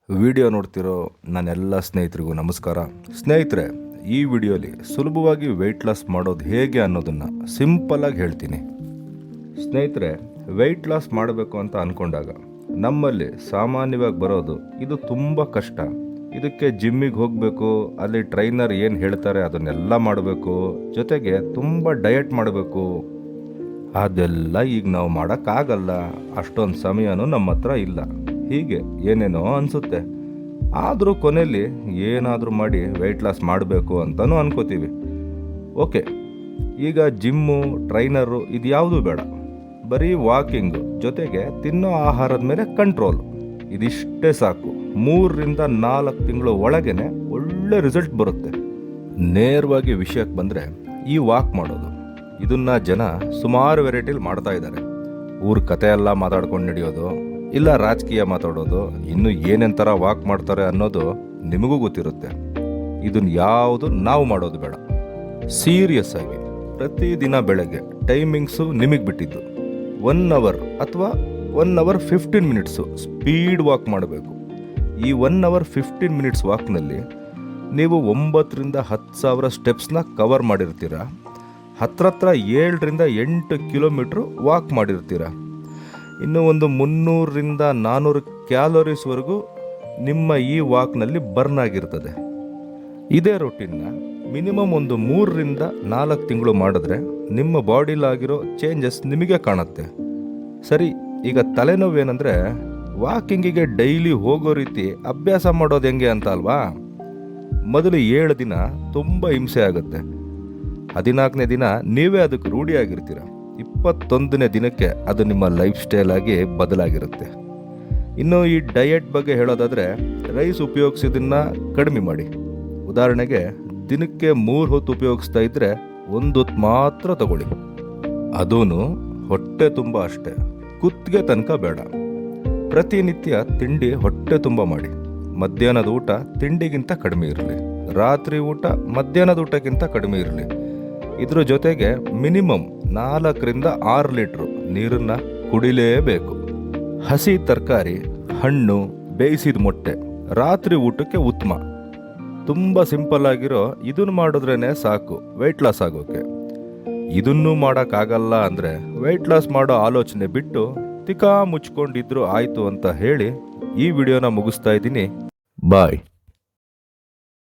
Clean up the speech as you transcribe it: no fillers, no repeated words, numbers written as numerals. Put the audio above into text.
Video ನೋಡ್ತಿರೋ ನನ್ನೆಲ್ಲ ಸ್ನೇಹಿತರಿಗೂ ನಮಸ್ಕಾರ. ಸ್ನೇಹಿತರೆ, ಈ ವಿಡಿಯೋಲಿ ಸುಲಭವಾಗಿ ವೆಯ್ಟ್ ಲಾಸ್ ಮಾಡೋದು ಹೇಗೆ ಅನ್ನೋದನ್ನು ಸಿಂಪಲ್ಲಾಗಿ ಹೇಳ್ತೀನಿ. ಸ್ನೇಹಿತರೆ, ವೆಯ್ಟ್ ಲಾಸ್ ಮಾಡಬೇಕು ಅಂತ ಅಂದ್ಕೊಂಡಾಗ ನಮ್ಮಲ್ಲಿ ಸಾಮಾನ್ಯವಾಗಿ ಬರೋದು ಇದು ತುಂಬ ಕಷ್ಟ. ಇದಕ್ಕೆ ಜಿಮ್ಮಿಗೆ ಹೋಗಬೇಕು, ಅಲ್ಲಿ ಟ್ರೈನರ್ ಏನು ಹೇಳ್ತಾರೆ ಅದನ್ನೆಲ್ಲ ಮಾಡಬೇಕು, ಜೊತೆಗೆ ತುಂಬ ಡಯಟ್ ಮಾಡಬೇಕು. ಅದೆಲ್ಲ ಈಗ ನಾವು ಮಾಡೋಕ್ಕಾಗಲ್ಲ, ಅಷ್ಟೊಂದು ಸಮಯನೂ ನಮ್ಮ ಹತ್ರ ಇಲ್ಲ, ಹೀಗೆ ಏನೇನೋ ಅನಿಸುತ್ತೆ. ಆದರೂ ಕೊನೆಯಲ್ಲಿ ಏನಾದರೂ ಮಾಡಿ ವೆಯ್ಟ್ ಲಾಸ್ ಮಾಡಬೇಕು ಅಂತಲೂ ಅನ್ಕೋತೀವಿ. ಓಕೆ, ಈಗ ಜಿಮ್ಮು, ಟ್ರೈನರು ಇದು ಯಾವುದೂ ಬೇಡ, ಬರೀ ವಾಕಿಂಗು ಜೊತೆಗೆ ತಿನ್ನೋ ಆಹಾರದ ಮೇಲೆ ಕಂಟ್ರೋಲ್, ಇದಿಷ್ಟೇ ಸಾಕು. 3-4 ತಿಂಗಳು ಒಳಗೇ ಒಳ್ಳೆ ರಿಸಲ್ಟ್ ಬರುತ್ತೆ. ನೇರವಾಗಿ ವಿಷಯಕ್ಕೆ ಬಂದರೆ, ಈ ವಾಕ್ ಮಾಡೋದು ಇದನ್ನು ಜನ ಸುಮಾರು ವೆರೈಟಿಲಿ ಮಾಡ್ತಾ ಇದ್ದಾರೆ. ಊರ ಕತೆ ಎಲ್ಲ ಮಾತಾಡ್ಕೊಂಡು ನಡೆಯೋದು, ಇಲ್ಲ ರಾಜಕೀಯ ಮಾತಾಡೋದು, ಇನ್ನು ಏನೇನು ಥರ ವಾಕ್ ಮಾಡ್ತಾರೆ ಅನ್ನೋದು ನಿಮಗೂ ಗೊತ್ತಿರುತ್ತೆ. ಇದನ್ನು ಯಾವುದು ನಾವು ಮಾಡೋದು ಬೇಡ. ಸೀರಿಯಸ್ ಆಗಿ ಪ್ರತಿದಿನ ಬೆಳಗ್ಗೆ ಟೈಮಿಂಗ್ಸು ನಿಮಗೆ ಬಿಟ್ಟಿದ್ದು 1 ಅವರ್ ಅಥವಾ 1 ಅವರ್ 15 ಮಿನಿಟ್ಸು ಸ್ಪೀಡ್ ವಾಕ್ ಮಾಡಬೇಕು. ಈ 1 ಅವರ್ 15 ಮಿನಿಟ್ಸ್ ವಾಕ್ನಲ್ಲಿ ನೀವು 9,000-10,000 ಸ್ಟೆಪ್ಸ್ನ ಕವರ್ ಮಾಡಿರ್ತೀರ. ಹತ್ರ 7-8 ಕಿಲೋಮೀಟ್ರು ವಾಕ್ ಮಾಡಿರ್ತೀರ. ಇನ್ನು ಒಂದು 300-400 ಕ್ಯಾಲೋರೀಸ್ವರೆಗೂ ನಿಮ್ಮ ಈ ವಾಕ್ನಲ್ಲಿ ಬರ್ನ್ ಆಗಿರ್ತದೆ. ಇದೇ ರೂಟೀನ್ನ ಮಿನಿಮಮ್ ಒಂದು 3-4 ತಿಂಗಳು ಮಾಡಿದ್ರೆ ನಿಮ್ಮ ಬಾಡಿಲಾಗಿರೋ ಚೇಂಜಸ್ ನಿಮಗೆ ಕಾಣುತ್ತೆ. ಸರಿ, ಈಗ ತಲೆನೋವೇನೆಂದರೆ, ವಾಕಿಂಗಿಗೆ ಡೈಲಿ ಹೋಗೋ ರೀತಿ ಅಭ್ಯಾಸ ಮಾಡೋದು ಹೆಂಗೆ ಅಂತ ಅಲ್ವಾ? ಮೊದಲು 7 ದಿನ ತುಂಬ ಹಿಂಸೆ ಆಗುತ್ತೆ. 14ನೇ ದಿನ ನೀವೇ ಅದಕ್ಕೆ ರೂಢಿಯಾಗಿರ್ತೀರ. 21ನೇ ದಿನಕ್ಕೆ ಅದು ನಿಮ್ಮ ಲೈಫ್ ಸ್ಟೈಲ್ ಆಗಿ ಬದಲಾಗಿರುತ್ತೆ. ಇನ್ನು ಈ ಡಯಟ್ ಬಗ್ಗೆ ಹೇಳೋದಾದರೆ, ರೈಸ್ ಉಪಯೋಗಿಸೋದನ್ನು ಕಡಿಮೆ ಮಾಡಿ. ಉದಾಹರಣೆಗೆ, ದಿನಕ್ಕೆ 3 ಹೊತ್ತು ಉಪಯೋಗಿಸ್ತಾ ಇದ್ದರೆ 1 ಹೊತ್ತು ಮಾತ್ರ ತಗೊಳ್ಳಿ. ಅದೂ ಹೊಟ್ಟೆ ತುಂಬ ಅಷ್ಟೇ, ಕುತ್ತಿಗೆ ತನಕ ಬೇಡ. ಪ್ರತಿನಿತ್ಯ ತಿಂಡಿ ಹೊಟ್ಟೆ ತುಂಬ ಮಾಡಿ. ಮಧ್ಯಾಹ್ನದ ಊಟ ತಿಂಡಿಗಿಂತ ಕಡಿಮೆ ಇರಲಿ, ರಾತ್ರಿ ಊಟ ಮಧ್ಯಾಹ್ನದ ಊಟಕ್ಕಿಂತ ಕಡಿಮೆ ಇರಲಿ. ಇದ್ರ ಜೊತೆಗೆ ಮಿನಿಮಮ್ 4-6 ಲೀಟ್ರು ನೀರನ್ನು ಕುಡಿಲೇಬೇಕು. ಹಸಿ ತರಕಾರಿ, ಹಣ್ಣು, ಬೇಯಿಸಿದ ಮೊಟ್ಟೆ ರಾತ್ರಿ ಊಟಕ್ಕೆ ಉತ್ತಮ. ತುಂಬ ಸಿಂಪಲ್ ಆಗಿರೋ ಇದನ್ನು ಮಾಡಿದ್ರೇ ಸಾಕು ವೆಯ್ಟ್ ಲಾಸ್ ಆಗೋಕ್ಕೆ. ಇದನ್ನೂ ಮಾಡೋಕ್ಕಾಗಲ್ಲ ಅಂದರೆ ವೆಯ್ಟ್ ಲಾಸ್ ಮಾಡೋ ಆಲೋಚನೆ ಬಿಟ್ಟು ತಿಕಾ ಮುಚ್ಕೊಂಡಿದ್ರು ಆಯಿತು ಅಂತ ಹೇಳಿ ಈ ವಿಡಿಯೋನ ಮುಗಿಸ್ತಾ ಇದ್ದೀನಿ. ಬಾಯ್.